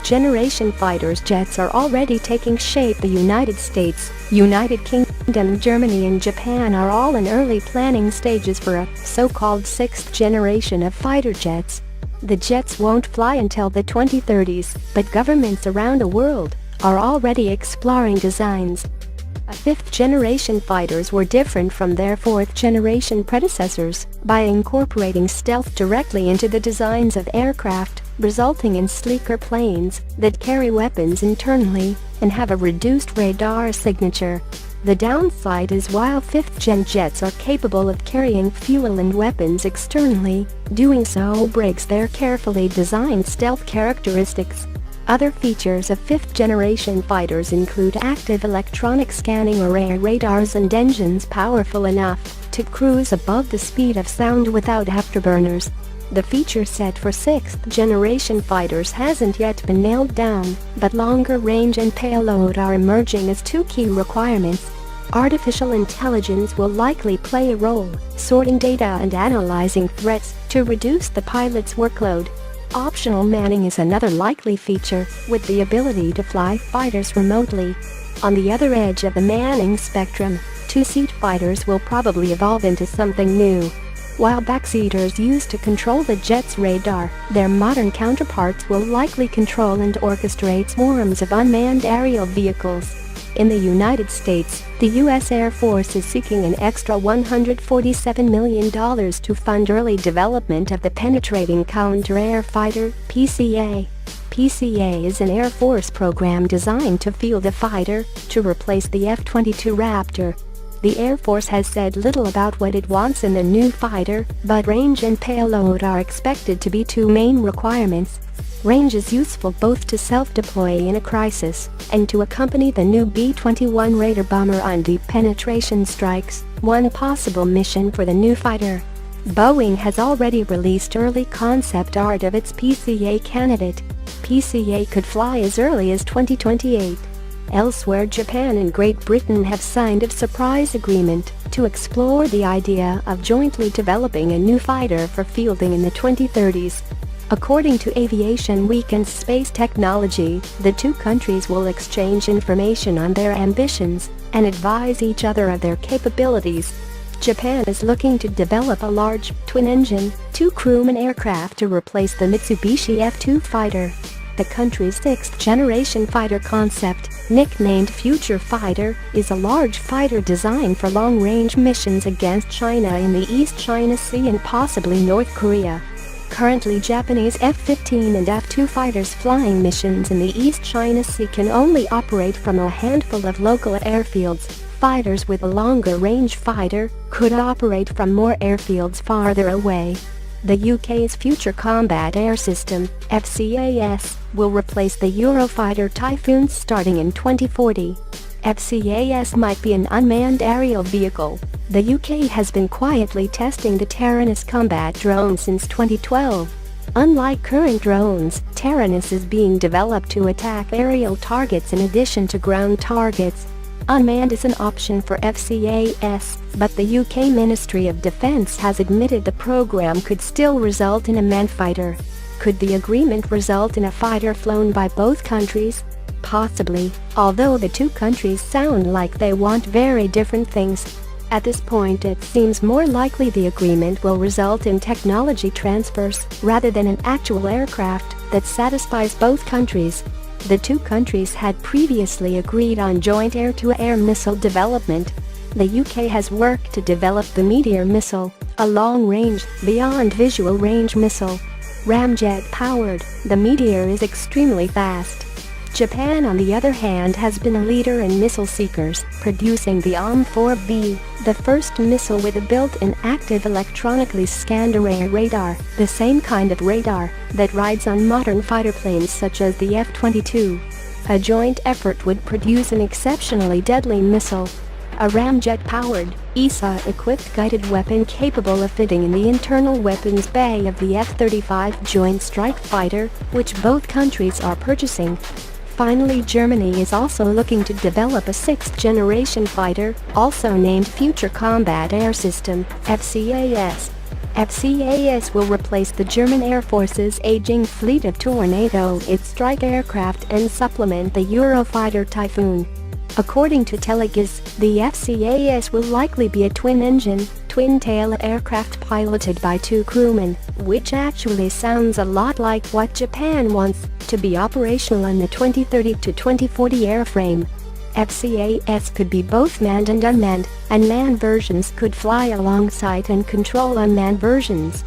generation fighters jets are already taking shape. The United States, United Kingdom, Germany and Japan are all in early planning stages for a so-called sixth generation of fighter jets. The jets won't fly until the 2030s, but governments around the world are already exploring designs. Fifth-generation fighters were different from their fourth-generation predecessors by incorporating stealth directly into the designs of aircraft, resulting in sleeker planes that carry weapons internally and have a reduced radar signature. The downside is while fifth-gen jets are capable of carrying fuel and weapons externally, doing so breaks their carefully designed stealth characteristics. Other features of fifth-generation fighters include active electronic scanning array radars and engines powerful enough to cruise above the speed of sound without afterburners. The feature set for sixth-generation fighters hasn't yet been nailed down, but longer range and payload are emerging as two key requirements. Artificial intelligence will likely play a role, sorting data and analyzing threats to reduce the pilot's workload. Optional manning is another likely feature, with the ability to fly fighters remotely. On the other edge of the manning spectrum, two-seat fighters will probably evolve into something new. While backseaters used to control the jet's radar, their modern counterparts will likely control and orchestrate swarms of unmanned aerial vehicles. In the United States, the U.S. Air Force is seeking an extra $147 million to fund early development of the Penetrating Counter-Air Fighter (PCA). PCA is an Air Force program designed to field a fighter to replace the F-22 Raptor. The Air Force has said little about what it wants in the new fighter, but range and payload are expected to be two main requirements. Range is useful both to self-deploy in a crisis and to accompany the new B-21 Raider bomber on deep penetration strikes, one possible mission for the new fighter. Boeing has already released early concept art of its PCA candidate. PCA could fly as early as 2028. Elsewhere, Japan and Great Britain have signed a surprise agreement to explore the idea of jointly developing a new fighter for fielding in the 2030s. According to Aviation Week and Space Technology, the two countries will exchange information on their ambitions and advise each other of their capabilities. Japan is looking to develop a large, twin-engine, two-crewman aircraft to replace the Mitsubishi F-2 fighter. The country's sixth-generation fighter concept, nicknamed Future Fighter, is a large fighter designed for long-range missions against China in the East China Sea and possibly North Korea. Currently, Japanese F-15 and F-2 fighters flying missions in the East China Sea can only operate from a handful of local airfields. Fighters with a longer-range fighter could operate from more airfields farther away. The UK's Future Combat Air System, FCAS, will replace the Eurofighter Typhoons starting in 2040. FCAS might be an unmanned aerial vehicle. The UK has been quietly testing the Taranis combat drone since 2012. Unlike current drones, Taranis is being developed to attack aerial targets in addition to ground targets. Unmanned is an option for FCAS, but the UK Ministry of Defence has admitted the program could still result in a manned fighter. Could the agreement result in a fighter flown by both countries? Possibly, although the two countries sound like they want very different things. At this point, it seems more likely the agreement will result in technology transfers rather than an actual aircraft that satisfies both countries. The two countries had previously agreed on joint air-to-air missile development. The UK has worked to develop the Meteor missile, a long-range, beyond-visual range missile. Ramjet-powered, the Meteor is extremely fast. Japan, on the other hand, has been a leader in missile seekers, producing the OM-4B, the first missile with a built-in active electronically scanned array radar, the same kind of radar that rides on modern fighter planes such as the F-22. A joint effort would produce an exceptionally deadly missile. A ramjet-powered, ESA-equipped guided weapon capable of fitting in the internal weapons bay of the F-35 Joint Strike Fighter, which both countries are purchasing. Finally, Germany is also looking to develop a sixth-generation fighter, also named Future Combat Air System, FCAS. FCAS will replace the German Air Force's aging fleet of Tornado, its strike aircraft, and supplement the Eurofighter Typhoon. According to Telegas, the FCAS will likely be a twin-engine, twin-tail aircraft piloted by 2 crewmen, which actually sounds a lot like what Japan wants to be operational in the 2030 to 2040 airframe. FCAS could be both manned and unmanned, and manned versions could fly alongside and control unmanned versions.